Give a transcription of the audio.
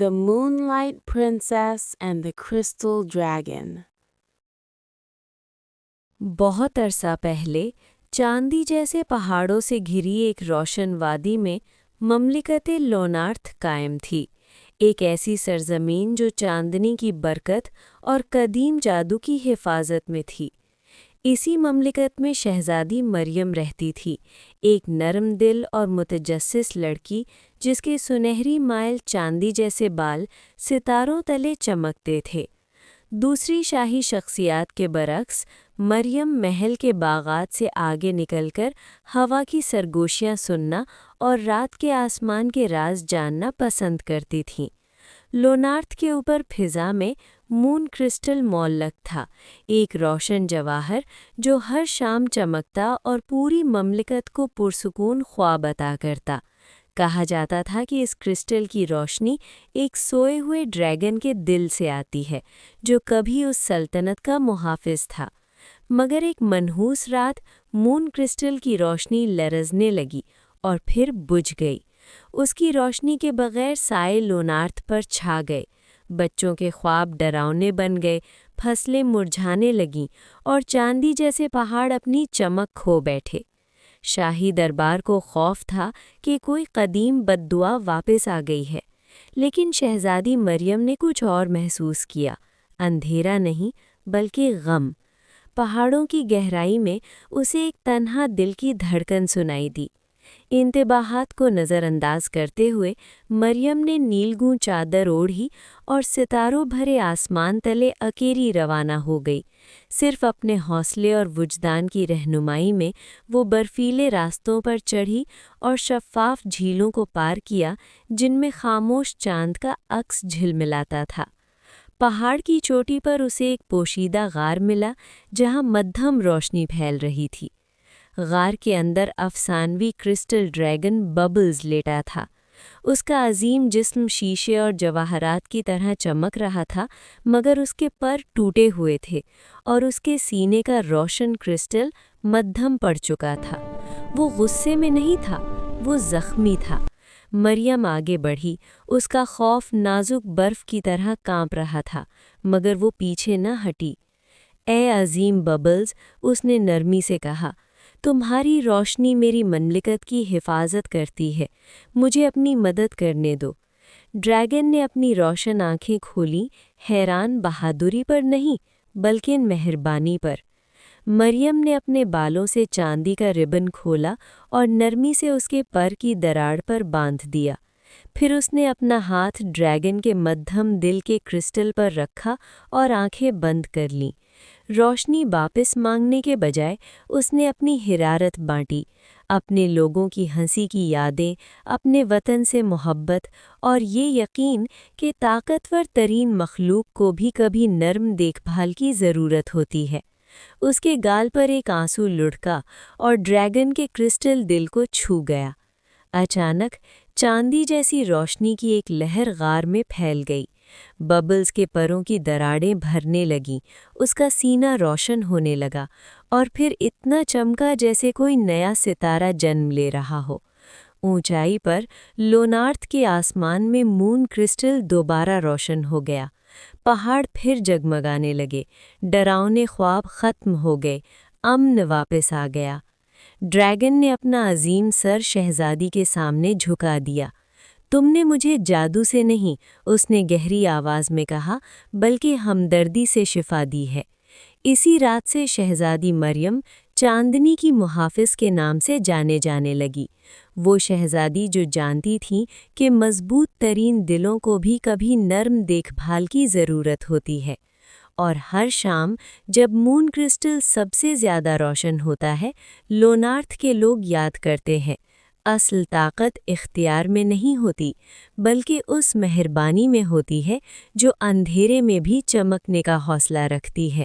The Moonlight Princess and the Crystal Dragon. بہت عرصہ پہلے چاندی جیسے پہاڑوں سے گھری ایک روشن وادی میں مملکت لونارتھ قائم تھی، ایک ایسی سرزمین جو چاندنی کی برکت اور قدیم جادو کی حفاظت میں تھی۔ اسی مملکت میں شہزادی مریم رہتی تھی، ایک نرم دل اور متجسس لڑکی جس کے سنہری مائل چاندی جیسے بال ستاروں تلے چمکتے تھے۔ دوسری شاہی شخصیات کے برعکس مریم محل کے باغات سے آگے نکل کر ہوا کی سرگوشیاں سننا اور رات کے آسمان کے راز جاننا پسند کرتی تھیں۔ لونارتھ کے اوپر فضا میں مون کرسٹل معلق تھا، ایک روشن جواہر جو ہر شام چمکتا اور پوری مملکت کو پرسکون خواب عطا کرتا۔ کہا جاتا تھا کہ اس کرسٹل کی روشنی ایک سوئے ہوئے ڈریگن کے دل سے آتی ہے جو کبھی اس سلطنت کا محافظ تھا۔ مگر ایک منحوس رات مون کرسٹل کی روشنی لرزنے لگی اور پھر بجھ گئی۔ اس کی روشنی کے بغیر سائے لونارتھ پر چھا گئے، بچوں کے خواب ڈراونے بن گئے، فصلیں مرجھانے لگیں اور چاندی جیسے پہاڑ اپنی چمک کھو بیٹھے۔ شاہی دربار کو خوف تھا کہ کوئی قدیم بد دعا واپس آ گئی ہے، لیکن شہزادی مریم نے کچھ اور محسوس کیا، اندھیرا نہیں بلکہ غم۔ پہاڑوں کی گہرائی میں اسے ایک تنہا دل کی دھڑکن سنائی دی۔ انتباہات کو نظر انداز کرتے ہوئے مریم نے نیلگوں چادر اوڑھی اور ستاروں بھرے آسمان تلے اکیلی روانہ ہو گئی۔ صرف اپنے حوصلے اور وجدان کی رہنمائی میں وہ برفیلے راستوں پر چڑھی اور شفاف جھیلوں کو پار کیا جن میں خاموش چاند کا عکس جھلملاتا تھا۔ پہاڑ کی چوٹی پر اسے ایک پوشیدہ غار ملا جہاں مدھم روشنی پھیل رہی تھی۔ غار کے اندر افسانوی کرسٹل ڈریگن ببلز لیٹا تھا۔ اس کا عظیم جسم شیشے اور جواہرات کی طرح چمک رہا تھا، مگر اس کے پر ٹوٹے ہوئے تھے اور اس کے سینے کا روشن کرسٹل مدھم پڑ چکا تھا۔ وہ غصے میں نہیں تھا، وہ زخمی تھا۔ مریم آگے بڑھی، اس کا خوف نازک برف کی طرح کانپ رہا تھا، مگر وہ پیچھے نہ ہٹی۔ اے عظیم ببلز، اس نے نرمی سے کہا، تمہاری روشنی میری مملکت کی حفاظت کرتی ہے، مجھے اپنی مدد کرنے دو۔ ڈریگن نے اپنی روشن آنکھیں کھولیں، حیران بہادری پر نہیں بلکہ مہربانی پر۔ مریم نے اپنے بالوں سے چاندی کا ربن کھولا اور نرمی سے اس کے پر کی دراڑ پر باندھ دیا۔ پھر اس نے اپنا ہاتھ ڈریگن کے مدھم دل کے کرسٹل پر رکھا اور آنکھیں بند کر لیں۔ روشنی واپس مانگنے کے بجائے اس نے اپنی حرارت بانٹی، اپنے لوگوں کی ہنسی کی یادیں، اپنے وطن سے محبت اور یہ یقین کہ طاقتور ترین مخلوق کو بھی کبھی نرم دیکھ بھال کی ضرورت ہوتی ہے۔ اس کے گال پر ایک آنسو لڑکا اور ڈریگن کے کرسٹل دل کو چھو گیا۔ اچانک چاندی جیسی روشنی کی ایک لہر غار میں پھیل گئی، ببلز کے پروں کی دراڑیں بھرنے لگیں، اس کا سینہ روشن ہونے لگا اور پھر اتنا چمکا جیسے کوئی نیا ستارہ جنم لے رہا ہو۔ اونچائی پر لونارتھ کے آسمان میں مون کرسٹل دوبارہ روشن ہو گیا، پہاڑ پھر جگمگانے لگے، ڈراونے خواب ختم ہو گئے، امن واپس آ گیا۔ ڈریگن نے اپنا عظیم سر شہزادی کے سامنے جھکا دیا۔ تم نے مجھے جادو سے نہیں، اس نے گہری آواز میں کہا، بلکہ ہمدردی سے شفا دی ہے۔ اسی رات سے شہزادی مریم چاندنی کی محافظ کے نام سے جانے لگی، وہ شہزادی جو جانتی تھی کہ مضبوط ترین دلوں کو بھی کبھی نرم دیکھ بھال کی ضرورت ہوتی ہے۔ اور ہر شام جب مون کرسٹل سب سے زیادہ روشن ہوتا ہے، لونارتھ کے لوگ یاد کرتے ہیں، اصل طاقت اختیار میں نہیں ہوتی بلکہ اس مہربانی میں ہوتی ہے جو اندھیرے میں بھی چمکنے کا حوصلہ رکھتی ہے۔